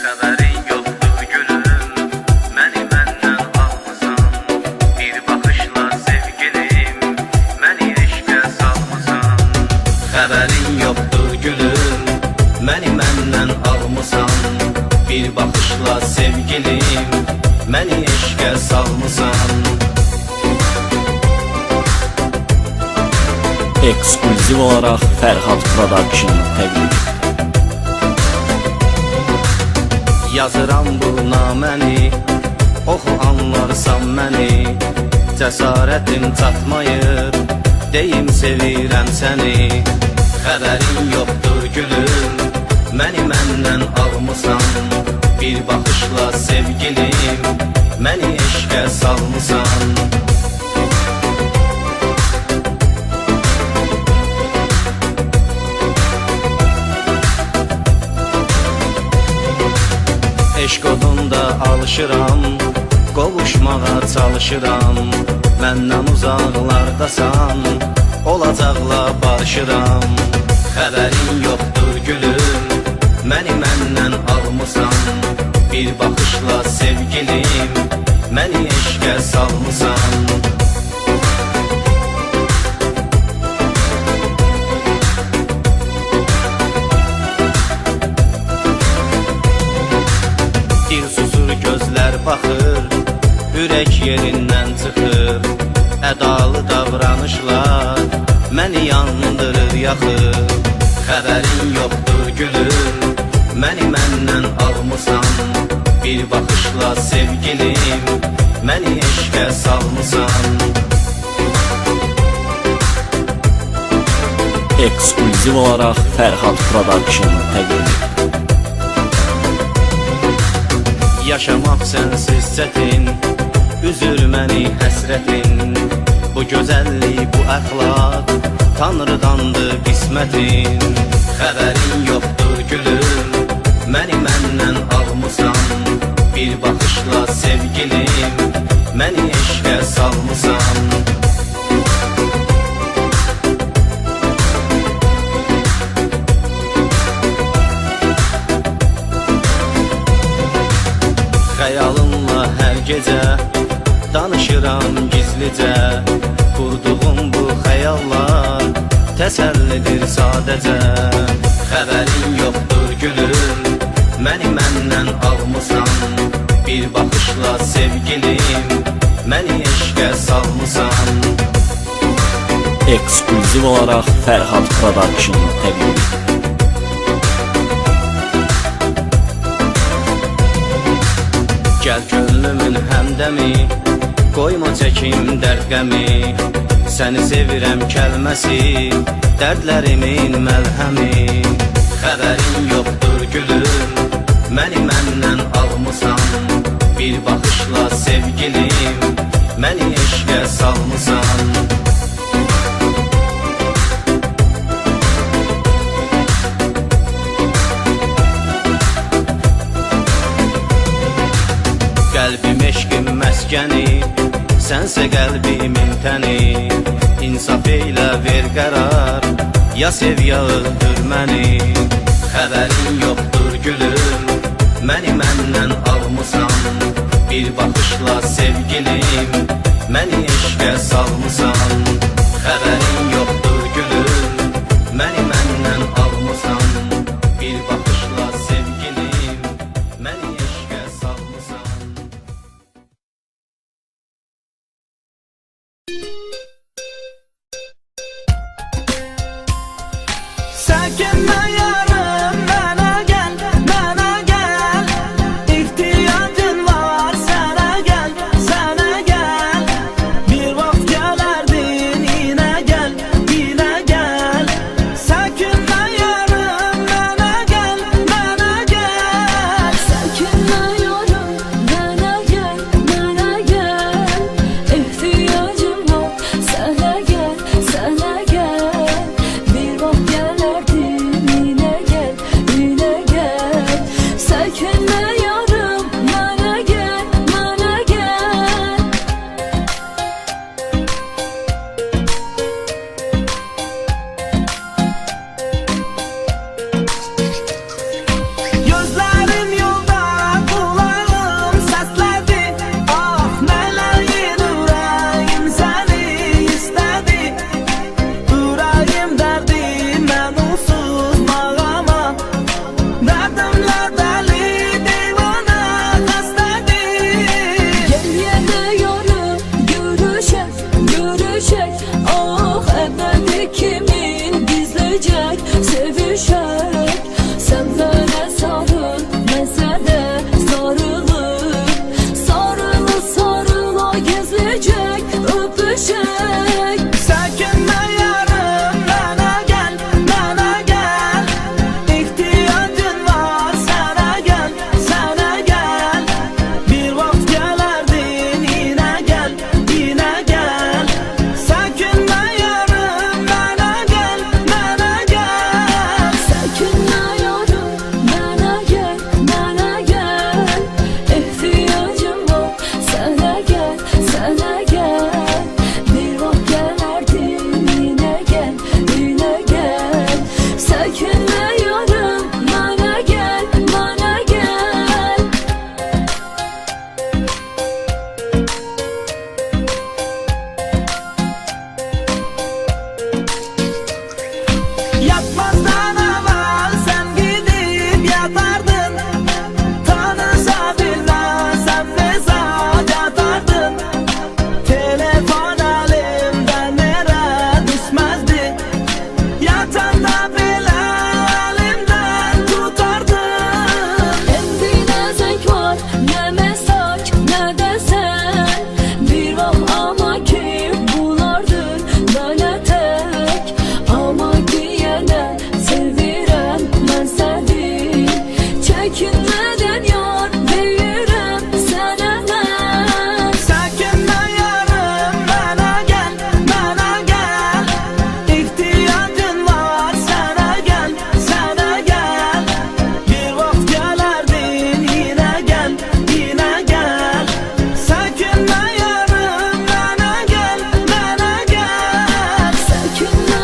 Xəbərin yoxdur gülüm, məni məndən almısan. Bir baxışla sevgilim, məni eşqə salmısan. Xəbərin yoxdur gülüm, məni məndən almısan. Bir baxışla sevgilim, məni eşqə salmısan. Eksklüziv olaraq Fərhad Production təqdim. Yazıram bu naməni, oxu anlarsan məni. Cəsarətim çatmayır, deyim sevirəm səni. Xəbərin yoxdur gülüm, məni məndən almısan. Bir baxışla sevgilim, məni eşqə salmısan. Eşq odunda alışıram, qovuşmağa çalışıram. Məndən uzaqlardasan, olacaqla barışıram. Xəbərin yoxdur gülüm, məni məndən almısan. Bir baxışla sevgilim, məni eşqə salmısan. Dil susur, gözlər baxır, ürək yerindən çıxır. Ədalı davranışlar məni yandırır, yaxır. Xəbərin yoxdur gülüm, məni məndən almısan. Bir baxışla sevgilim, məni eşqə salmısan. Eksklüziv olaraq Fərhad Production təqdim. Yaşamaq sənsiz çətin, üzür məni həsrətin. Bu gözəllik, bu əxlaq, Tanrıdandır qismətin. Xəbərin yoxdur gülüm, məni məndən almısan. Bir baxışla sevgilim, məni eşqə salmısan. Xəyalınla hər gecə danışıram gizlicə. Qurduğum bu xəyallar təsəllidir sadəcə. Xəbərin yoxdur gülüm, məni məndən almısan. Bir baxışla sevgilim, məni eşqə salmısan. Eksklüziv olaraq Fərhad Production təqdim. Gəl könlümün həmdəmi, qoyma çəkim dərd qəmi. Səni sevirəm kəlməsi, dərdlərimin məlhəmi. Xəbərin yoxdur gülüm, məni məndən almısan. Bir baxışla sevgilim, məni eşqə salmısan. Qəlbim eşqim məskəni, sənsə qəlbimin təni. İnsaf eylə ver qərar, ya sev ya öldür məni. Xəbərin yoxdur gülüm, məni məndən almısan. Bir baxışla sevgilim, məni eşqə salmısan.